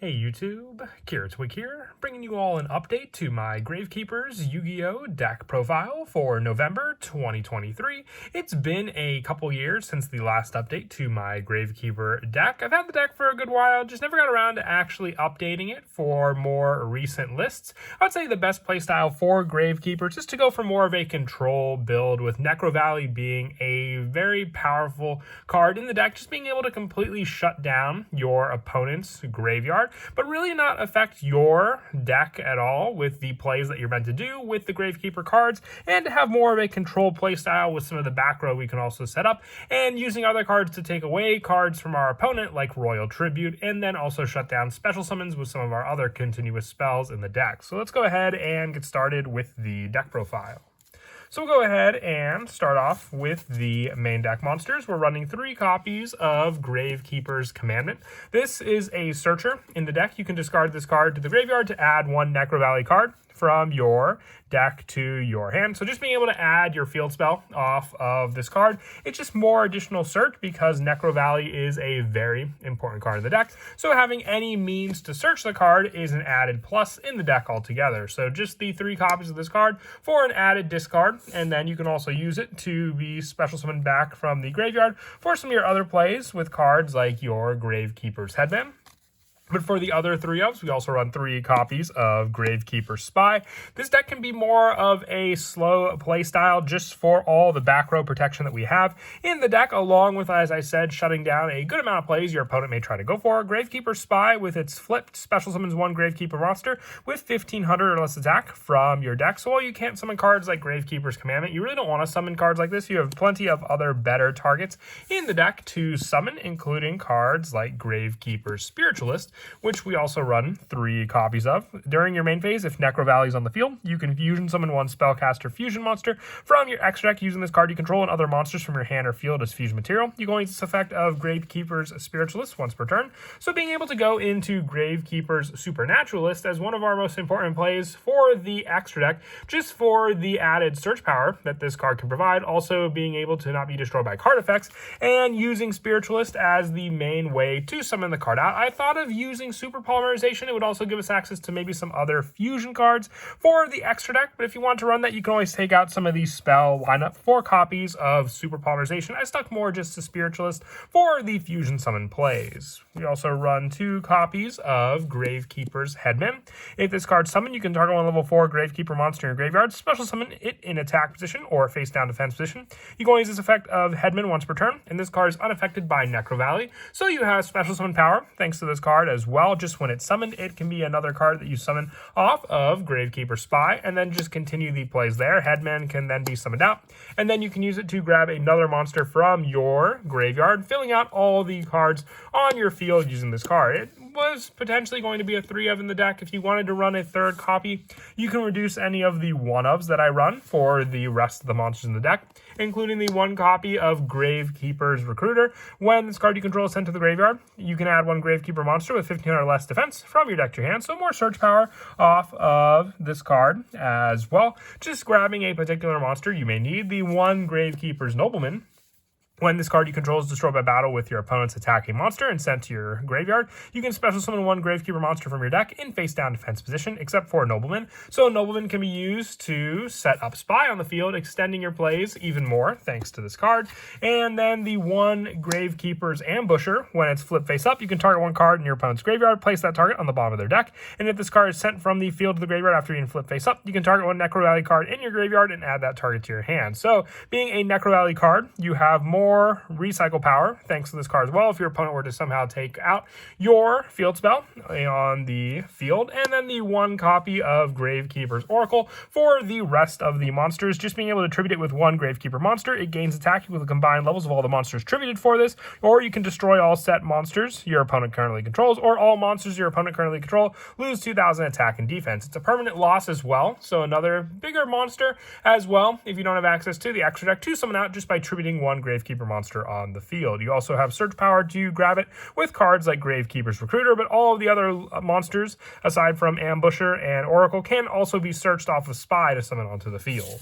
Hey YouTube, Twig here, bringing you all an update to my Gravekeeper's Yu-Gi-Oh! Deck profile for November 2023. It's been a couple years since the last update to my Gravekeeper deck. I've had the deck for a good while, just never got around to actually updating it for more recent lists. I would say the best playstyle for Gravekeeper is to go for more of a control build, with Necro Valley being a very powerful card in the deck, just being able to completely shut down your opponent's graveyard, but really not affect your deck at all with the plays that you're meant to do with the Gravekeeper cards, and to have more of a control play style with some of the back row we can also set up, and using other cards to take away cards from our opponent like Royal Tribute, and then also shut down special summons with some of our other continuous spells in the deck. So let's go ahead and get started with the deck profile. So we'll go ahead and start off with the main deck monsters. We're running 3 copies of Gravekeeper's Commandment. This is a searcher in the deck. You can discard this card to the graveyard to add 1 Necro Valley card from your deck to your hand. So just being able to add your field spell off of this card, it's just more additional search because Necro Valley is a very important card in the deck. So having any means to search the card is an added plus in the deck altogether. So just the 3 copies of this card for an added discard, and then you can also use it to be special summoned back from the graveyard for some of your other plays with cards like your Gravekeeper's Headband. But for the other 3 ups, we also run 3 copies of Gravekeeper Spy. This deck can be more of a slow play style just for all the back row protection that we have in the deck, along with, as I said, shutting down a good amount of plays your opponent may try to go for. Gravekeeper Spy, with its flipped, special summons 1 Gravekeeper monster with 1500 or less attack from your deck. So while you can't summon cards like Gravekeeper's Commandment, you really don't want to summon cards like this. You have plenty of other better targets in the deck to summon, including cards like Gravekeeper Spiritualist, which we also run 3 copies of. During your main phase, if Necro Valley is on the field, you can fusion summon 1 Spellcaster Fusion monster from your extra deck using this card you control, and other monsters from your hand or field as fusion material. You can use this effect of Gravekeeper's Spiritualist once per turn. So being able to go into Gravekeeper's Supernaturalist as one of our most important plays for the extra deck, just for the added search power that this card can provide, also being able to not be destroyed by card effects, and using Spiritualist as the main way to summon the card out. I thought of using Super Polymerization. It would also give us access to maybe some other fusion cards for the extra deck, but if you want to run that, you can always take out some of these spell lineup 4 copies of Super Polymerization. I stuck more just to Spiritualist for the fusion summon plays. We also run 2 copies of Gravekeeper's Headman. If this card's summoned, you can target 1 level 4 Gravekeeper monster in your graveyard, special summon it in attack position or face down defense position. You can only use this effect of Headman once per turn, and this card is unaffected by Necro Valley, so you have special summon power thanks to this card as well. Just when it's summoned, it can be another card that you summon off of Gravekeeper Spy, and then just continue the plays there. Headman can then be summoned out, and then you can use it to grab another monster from your graveyard, filling out all the cards on your field using this card. It was potentially going to be a 3-of in the deck. If you wanted to run a 3rd copy, you can reduce any of the 1-ofs that I run for the rest of the monsters in the deck, including the 1 copy of Gravekeeper's Recruiter. When this card you control is sent to the graveyard, you can add 1 Gravekeeper monster with 1500 or less defense from your deck to your hand, so more search power off of this card as well. Just grabbing a particular monster you may need, the 1 Gravekeeper's Nobleman. When this card you control is destroyed by battle with your opponent's attacking monster and sent to your graveyard, you can special summon 1 Gravekeeper monster from your deck in face down defense position, except for Nobleman. So Nobleman can be used to set up Spy on the field, extending your plays even more thanks to this card. And then the 1 Gravekeeper's Ambusher, when it's flipped face up, you can target 1 card in your opponent's graveyard, place that target on the bottom of their deck, and if this card is sent from the field to the graveyard after being flipped face up, you can target 1 Necro Valley card in your graveyard and add that target to your hand. So being a Necro Valley card, you have more recycle power thanks to this card as well if your opponent were to somehow take out your field spell on the field. And then the 1 copy of Gravekeeper's Oracle for the rest of the monsters. Just being able to tribute it with 1 Gravekeeper monster, it gains attack with the combined levels of all the monsters tributed for this, or you can destroy all set monsters your opponent currently controls, or all monsters your opponent currently control lose 2000 attack and defense. It's a permanent loss as well, so another bigger monster as well if you don't have access to the extra deck to summon out just by tributing 1 Gravekeeper monster on the field. You also have search power to grab it with cards like Gravekeeper's Recruiter, but all of the other monsters aside from Ambusher and Oracle can also be searched off of Spy to summon onto the field.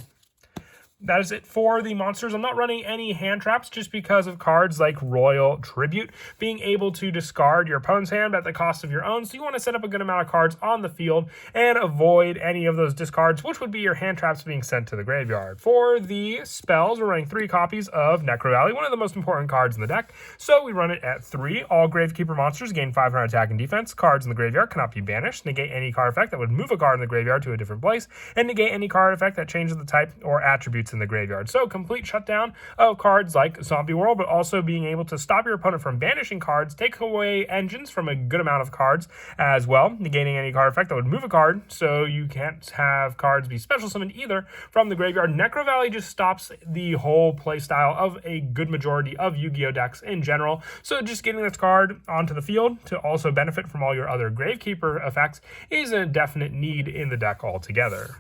That is it for the monsters. I'm not running any hand traps just because of cards like Royal Tribute being able to discard your opponent's hand at the cost of your own. So you want to set up a good amount of cards on the field and avoid any of those discards, which would be your hand traps being sent to the graveyard. For the spells, we're running 3 copies of Necro Valley, one of the most important cards in the deck. So we run it at 3. All Gravekeeper monsters gain 500 attack and defense. Cards in the graveyard cannot be banished. Negate any card effect that would move a card in the graveyard to a different place, and negate any card effect that changes the type or attributes in the graveyard. So complete shutdown of cards like Zombie World, but also being able to stop your opponent from banishing cards, take away engines from a good amount of cards as well, negating any card effect that would move a card, so you can't have cards be special summoned either from the graveyard. Necro Valley just stops the whole playstyle of a good majority of Yu-Gi-Oh decks in general, so just getting this card onto the field to also benefit from all your other Gravekeeper effects is a definite need in the deck altogether.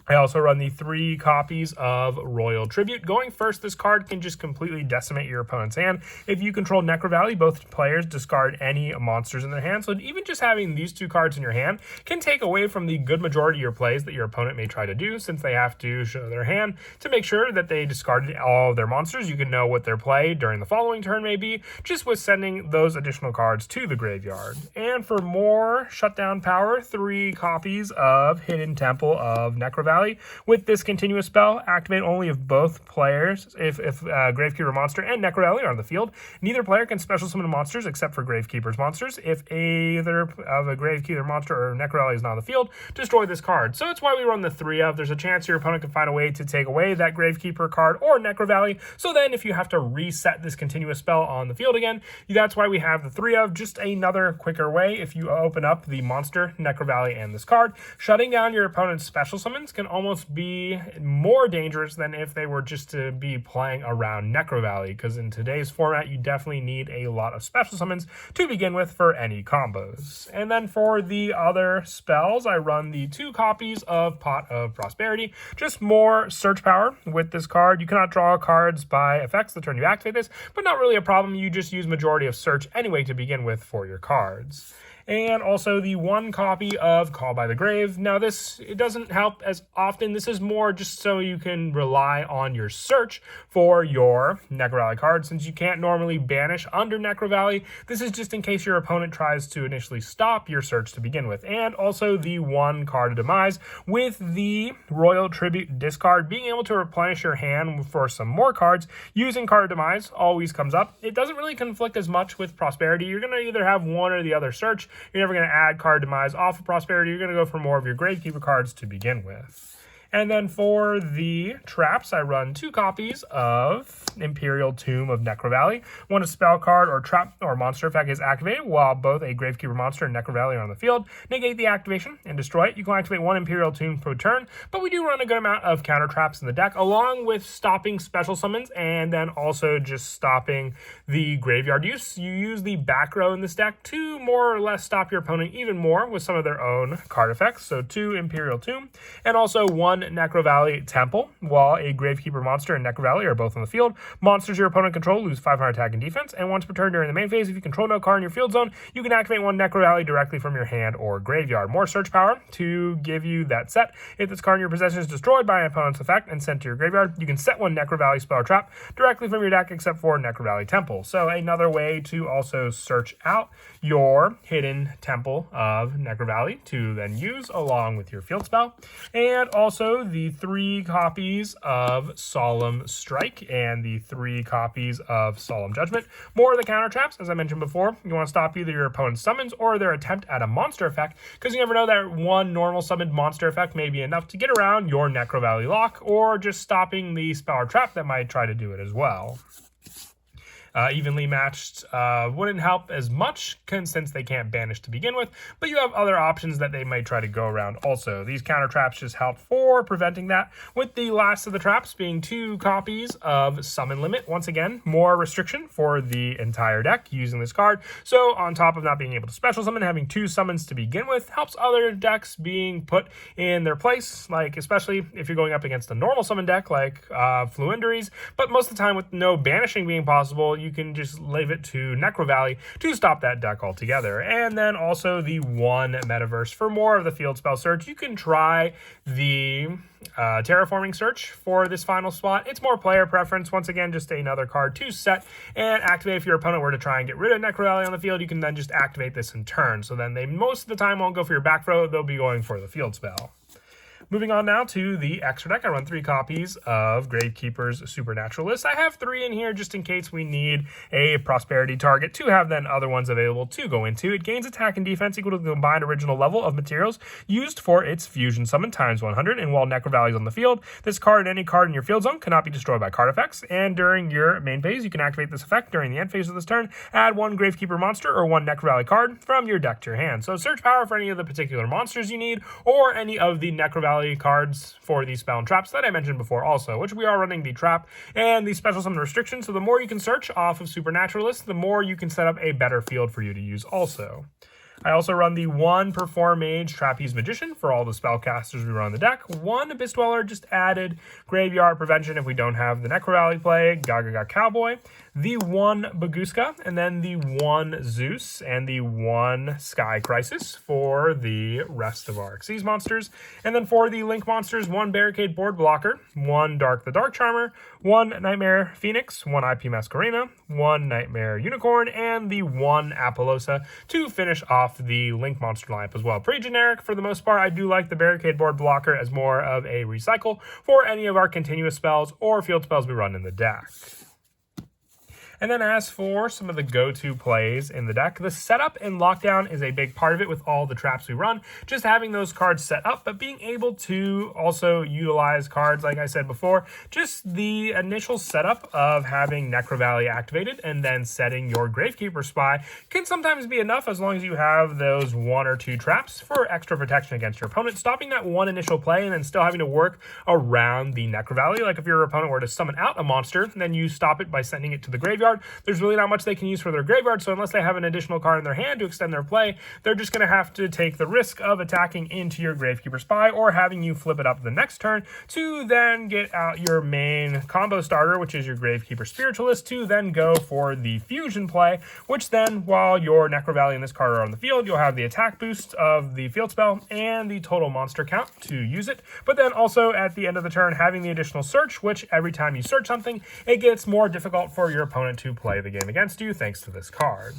I also run the 3 copies of Royal Tribute. Going first, this card can just completely decimate your opponent's hand. If you control Necro Valley, both players discard any monsters in their hand. So even just having these 2 cards in your hand can take away from the good majority of your plays that your opponent may try to do, since they have to show their hand to make sure that they discarded all of their monsters. You can know what their play during the following turn may be, just with sending those additional cards to the graveyard. And for more shutdown power, 3 copies of Hidden Temple of Necro Valley. With this continuous spell, activate only if both players, if Gravekeeper monster and Necro Valley are on the field. Neither player can special summon monsters except for Gravekeeper's monsters. If either of a Gravekeeper monster or Necro Valley is not on the field, destroy this card. So it's why we run the 3 of. There's a chance your opponent can find a way to take away that Gravekeeper card or Necro Valley. So then if you have to reset this continuous spell on the field again, that's why we have the 3 of. Just another quicker way if you open up the monster, Necro Valley, and this card. Shutting down your opponent's special summons can almost be more dangerous than if they were just to be playing around Necro Valley, because in today's format you definitely need a lot of special summons to begin with for any combos. And then for the other spells, I run the 2 copies of Pot of Prosperity. Just more search power with this card. You cannot draw cards by effects the turn you activate this, but not really a problem. You just use majority of search anyway to begin with for your cards. And also the 1 copy of Call by the Grave. Now it doesn't help as often. This is more just so you can rely on your search for your Necro Valley cards. Since you can't normally banish under Necro Valley, this is just in case your opponent tries to initially stop your search to begin with. And also the 1 card of Demise with the Royal Tribute discard. Being able to replenish your hand for some more cards using card of Demise always comes up. It doesn't really conflict as much with Prosperity. You're going to either have one or the other search. You're never going to add card Demise off of Prosperity. You're going to go for more of your Gravekeeper cards to begin with. And then for the traps, I run 2 copies of Imperial Tomb of Necro Valley. When a spell card or trap or monster effect is activated while both a Gravekeeper monster and Necro Valley are on the field, negate the activation and destroy it. You can activate 1 Imperial Tomb per turn, but we do run a good amount of counter traps in the deck, along with stopping special summons and then also just stopping the graveyard use. You use the back row in this deck to more or less stop your opponent even more with some of their own card effects. So 2 Imperial Tomb and also 1 Necro Valley Temple. While a Gravekeeper monster and Necro Valley are both on the field, monsters your opponent control lose 500 attack and defense, and once per turn during the main phase, if you control no card in your field zone, you can activate 1 Necro Valley directly from your hand or graveyard. More search power to give you that set. If this card in your possession is destroyed by an opponent's effect and sent to your graveyard, you can set 1 Necro Valley spell or trap directly from your deck except for Necro Valley Temple. So another way to also search out your Hidden Temple of Necro Valley to then use along with your field spell. And also the 3 copies of Solemn Strike and the 3 copies of Solemn Judgment. More of the counter traps, as I mentioned before. You want to stop either your opponent's summons or their attempt at a monster effect, because you never know that 1 normal summoned monster effect may be enough to get around your Necro Valley lock, or just stopping the spell or trap that might try to do it as well. Evenly matched wouldn't help as much since they can't banish to begin with, but you have other options that they might try to go around also. These counter traps just help for preventing that, with the last of the traps being 2 copies of Summon Limit. Once again, more restriction for the entire deck using this card. So on top of not being able to special summon, having 2 summons to begin with helps other decks being put in their place, like especially if you're going up against a normal summon deck like Fluendaries, but most of the time with no banishing being possible, you you can just leave it to Necro Valley to stop that deck altogether. And then also the one Metaverse for more of the field spell search. You can try the terraforming search for this final spot. It's more player preference. Once again, just another card to set and activate. If your opponent were to try and get rid of Necro Valley on the field, you can then just activate this in turn. So then they most of the time won't go for your back row, they'll be going for the field spell. Moving on now to the extra deck. I run 3 copies of Gravekeeper's Supernaturalist. I have 3 in here just in case we need a prosperity target to have then other ones available to go into. It gains attack and defense equal to the combined original level of materials used for its fusion summon times 100. And while Necro Valley is on the field, this card and any card in your field zone cannot be destroyed by card effects. And during your main phase, you can activate this effect during the end phase of this turn. Add 1 Gravekeeper monster or 1 Necro Valley card from your deck to your hand. So search power for any of the particular monsters you need or any of the Necro Valley cards for the spell and traps that I mentioned before also, which we are running the trap and the special summon restriction. So the more you can search off of Supernaturalist, the more you can set up a better field for you to use also. I also run the 1 Perform Mage Trapeze Magician for all the spellcasters we run on the deck. 1 Abyss Dweller, just added Graveyard Prevention if we don't have the Necro Valley play. Gaga Cowboy. The 1 Baguska, and then the 1 Zeus, and the 1 Sky Crisis for the rest of our Xyz monsters. And then for the Link monsters, 1 Barricade Board Blocker, 1 Dark the Dark Charmer, 1 Nightmare Phoenix, 1 IP Masquerena, 1 Nightmare Unicorn, and the 1 Apollosa to finish off the Link monster lineup as well. Pretty generic for the most part. I do like the Barricade Board Blocker as more of a recycle for any of our continuous spells or field spells we run in the deck. And then as for some of the go-to plays in the deck, the setup and lockdown is a big part of it with all the traps we run. Just having those cards set up, but being able to also utilize cards, like I said before, just the initial setup of having Necro Valley activated and then setting your Gravekeeper Spy can sometimes be enough as long as you have those 1 or 2 traps for extra protection against your opponent, stopping that one initial play and then still having to work around the Necro Valley. Like if your opponent were to summon out a monster, then you stop it by sending it to the graveyard. There's really not much they can use for their graveyard, so unless they have an additional card in their hand to extend their play, they're just going to have to take the risk of attacking into your Gravekeeper Spy or having you flip it up the next turn to then get out your main combo starter, which is your Gravekeeper Spiritualist, to then go for the fusion play, which then, while your Necro Valley and this card are on the field, you'll have the attack boost of the field spell and the total monster count to use it. But then also at the end of the turn, having the additional search, which every time you search something, it gets more difficult for your opponent to play the game against you thanks to this card.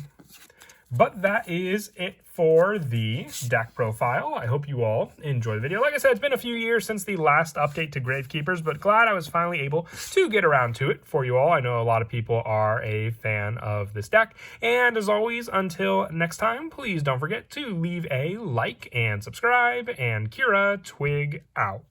But that is it for the deck profile. I hope you all enjoy the video. Like I said, it's been a few years since the last update to Gravekeepers, but glad I was finally able to get around to it for you all. I know a lot of people are a fan of this deck. And as always, until next time, please don't forget to leave a like and subscribe. And Kira, Twig out.